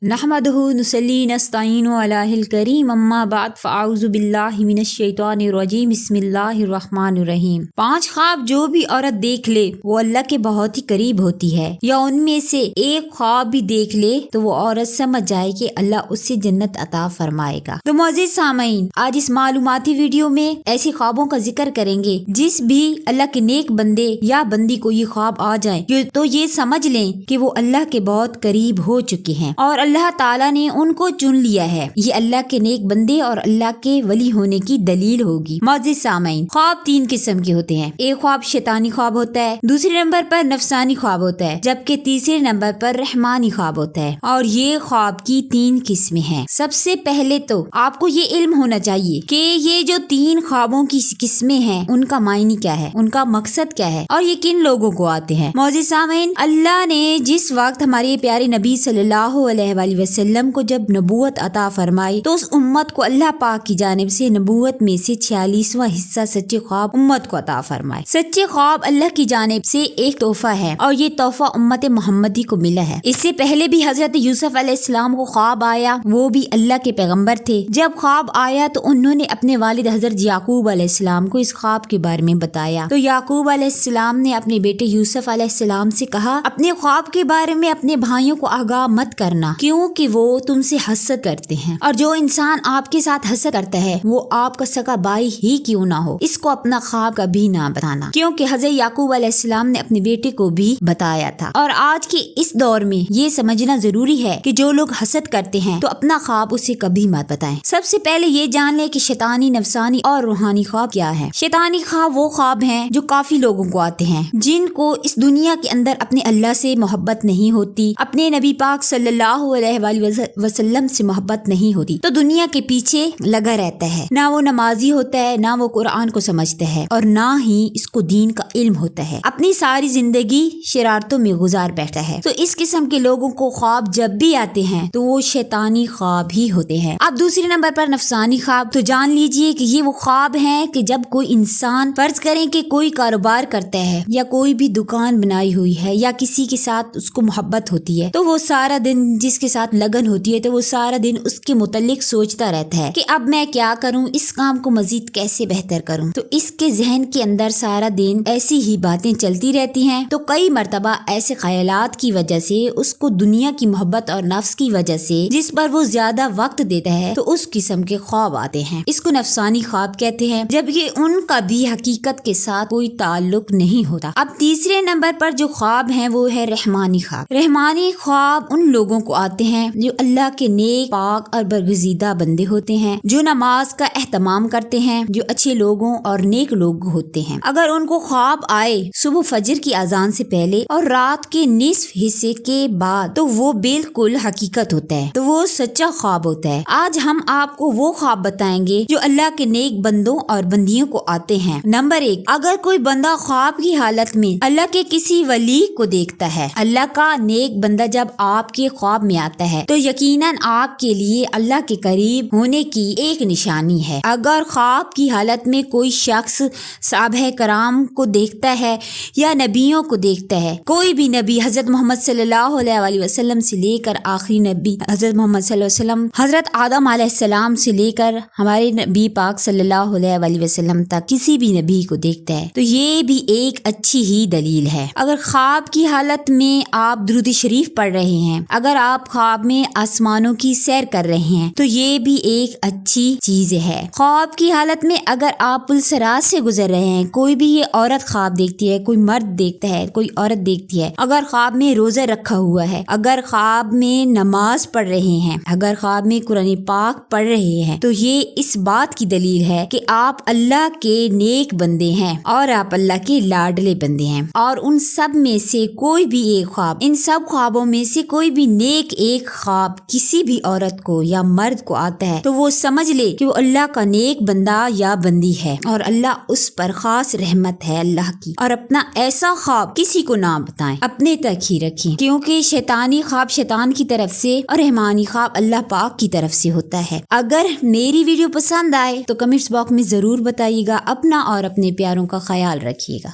نحمدہ نصلی نستعین علیہ الکریم اما بعد فاعوذ باللہ من الشیطان الرجیم بسم اللہ الرحمن الرحیم۔ 5 خواب جو بھی عورت دیکھ لے وہ اللہ کے بہت ہی قریب ہوتی ہے، یا ان میں سے ایک خواب بھی دیکھ لے تو وہ عورت سمجھ جائے کہ اللہ اس سے جنت عطا فرمائے گا۔ تو معزز سامعین، آج اس معلوماتی ویڈیو میں ایسے خوابوں کا ذکر کریں گے جس بھی اللہ کے نیک بندے یا بندی کو یہ خواب آ جائیں تو یہ سمجھ لیں کہ وہ اللہ کے بہت قریب ہو چکے ہیں اور اللہ تعالیٰ نے ان کو چن لیا ہے۔ یہ اللہ کے نیک بندے اور اللہ کے ولی ہونے کی دلیل ہوگی۔ معزز سامعین، خواب 3 قسم کے ہوتے ہیں۔ ایک خواب شیطانی خواب ہوتا ہے، دوسرے نمبر پر نفسانی خواب ہوتا ہے، جبکہ تیسرے نمبر پر رحمانی خواب ہوتا ہے، اور یہ خواب کی 3 قسمیں ہیں۔ سب سے پہلے تو آپ کو یہ علم ہونا چاہیے کہ یہ جو 3 خوابوں کی قسمیں ہیں ان کا معنی کیا ہے، ان کا مقصد کیا ہے اور یہ کن لوگوں کو آتے ہیں۔ معزز سامعین، اللہ نے جس وقت ہمارے پیارے نبی صلی اللہ علیہ وآلہ وسلم کو جب نبوت عطا فرمائی تو اس امت کو اللہ پاک کی جانب سے نبوت میں سے 46واں حصہ سچے خواب امت کو عطا فرمائے۔ سچے خواب اللہ کی جانب سے ایک تحفہ ہے اور یہ تحفہ امت محمدی کو ملا ہے۔ اس سے پہلے بھی حضرت یوسف علیہ السلام کو خواب آیا، وہ بھی اللہ کے پیغمبر تھے۔ جب خواب آیا تو انہوں نے اپنے والد حضرت یعقوب علیہ السلام کو اس خواب کے بارے میں بتایا، تو یعقوب علیہ السلام نے اپنے بیٹے یوسف علیہ السلام سے کہا اپنے خواب کے بارے میں اپنے بھائیوں کو آگاہ مت کرنا، کیونکہ وہ تم سے حسد کرتے ہیں، اور جو انسان آپ کے ساتھ حسد کرتا ہے وہ آپ کا سگا بھائی ہی کیوں نہ ہو، اس کو اپنا خواب کبھی نہ بتانا، کیونکہ حضرت یعقوب علیہ السلام نے اپنے بیٹے کو بھی بتایا تھا۔ اور آج کے اس دور میں یہ سمجھنا ضروری ہے کہ جو لوگ حسد کرتے ہیں تو اپنا خواب اسے کبھی مت بتائیں۔ سب سے پہلے یہ جان لیں کہ شیطانی، نفسانی اور روحانی خواب کیا ہے۔ شیطانی خواب وہ خواب ہیں جو کافی لوگوں کو آتے ہیں جن کو اس دنیا کے اندر اپنے اللہ سے محبت نہیں ہوتی، اپنے نبی پاک صلی اللہ علیہ وآلہ وسلم سے محبت نہیں ہوتی، تو دنیا کے پیچھے لگا رہتا ہے، نہ وہ نمازی ہوتا ہے، نہ وہ قرآن کو سمجھتا ہے، اور نہ ہی اس کو دین کا علم ہوتا ہے، اپنی ساری زندگی شرارتوں میں گزار بیٹھتا ہے۔ تو اس قسم کے لوگوں کو خواب جب بھی آتے ہیں تو وہ شیطانی خواب ہی ہوتے ہیں۔ اب دوسرے نمبر پر نفسانی خواب، تو جان لیجئے کہ یہ وہ خواب ہیں کہ جب کوئی انسان فرض کریں کہ کوئی کاروبار کرتا ہے یا کوئی بھی دکان بنائی ہوئی ہے یا کسی کے ساتھ اس کو محبت ہوتی ہے، تو وہ سارا دن جس کے ساتھ لگن ہوتی ہے تو وہ سارا دن اس کے متعلق سوچتا رہتا ہے کہ اب میں کیا کروں، اس کام کو مزید کیسے بہتر کروں۔ تو اس کے ذہن کے اندر سارا دن ایسی ہی باتیں چلتی رہتی ہیں، تو کئی مرتبہ ایسے خیالات کی وجہ سے، اس کو دنیا کی محبت اور نفس کی وجہ سے جس پر وہ زیادہ وقت دیتا ہے، تو اس قسم کے خواب آتے ہیں۔ اس کو نفسانی خواب کہتے ہیں، جبکہ ان کا بھی حقیقت کے ساتھ کوئی تعلق نہیں ہوتا۔ اب تیسرے نمبر پر جو خواب ہیں وہ ہے رحمانی خواب۔ رحمانی خواب ان لوگوں کو آتے ہیں جو اللہ کے نیک، پاک اور برگزیدہ بندے ہوتے ہیں، جو نماز کا اہتمام کرتے ہیں، جو اچھے لوگوں اور نیک لوگ ہوتے ہیں۔ اگر ان کو خواب آئے صبح فجر کی اذان سے پہلے اور رات کے نصف حصے کے بعد تو وہ بالکل حقیقت ہوتا ہے، تو وہ سچا خواب ہوتا ہے۔ آج ہم آپ کو وہ خواب بتائیں گے جو اللہ کے نیک بندوں اور بندیوں کو آتے ہیں۔ نمبر 1، اگر کوئی بندہ خواب کی حالت میں اللہ کے کسی ولی کو دیکھتا ہے، اللہ کا نیک بندہ جب آپ کے خواب میں آتا ہے تو یقیناً آپ کے لیے اللہ کے قریب ہونے کی ایک نشانی ہے۔ اگر خواب کی حالت میں کوئی شخص صحابہ کرام کو دیکھتا ہے یا نبیوں کو دیکھتا ہے، کوئی بھی نبی حضرت محمد صلی اللہ علیہ وآلہ وسلم سے لے کر آخری نبی حضرت محمد صلی اللہ علیہ وسلم، حضرت آدم علیہ السلام سے لے کر ہمارے نبی پاک صلی اللہ علیہ وآلہ وسلم تک کسی بھی نبی کو دیکھتا ہے، تو یہ بھی ایک اچھی ہی دلیل ہے۔ اگر خواب کی حالت میں آپ درود شریف پڑھ رہے ہیں، اگر آپ خواب میں آسمانوں کی سیر کر رہے ہیں، تو یہ بھی ایک اچھی چیز ہے۔ خواب کی حالت میں اگر آپ پل صراط سے گزر رہے ہیں، کوئی بھی یہ عورت خواب دیکھتی ہے، کوئی مرد دیکھتا ہے، کوئی عورت دیکھتی ہے، اگر خواب میں روزہ رکھا ہوا ہے، اگر خواب میں نماز پڑھ رہے ہیں، اگر خواب میں قرآن پاک پڑھ رہے ہیں، تو یہ اس بات کی دلیل ہے کہ آپ اللہ کے نیک بندے ہیں اور آپ اللہ کے لاڈلے بندے ہیں۔ اور ان سب میں سے کوئی بھی ایک خواب، ان سب خوابوں میں سے کوئی بھی نیک ایک خواب کسی بھی عورت کو یا مرد کو آتا ہے تو وہ سمجھ لے کہ وہ اللہ کا نیک بندہ یا بندی ہے اور اللہ اس پر خاص رحمت ہے اللہ کی۔ اور اپنا ایسا خواب کسی کو نہ بتائیں، اپنے تک ہی رکھیں، کیونکہ شیطانی خواب شیطان کی طرف سے اور رحمانی خواب اللہ پاک کی طرف سے ہوتا ہے۔ اگر میری ویڈیو پسند آئے تو کمنٹس باکس میں ضرور بتائیے گا۔ اپنا اور اپنے پیاروں کا خیال رکھیے گا۔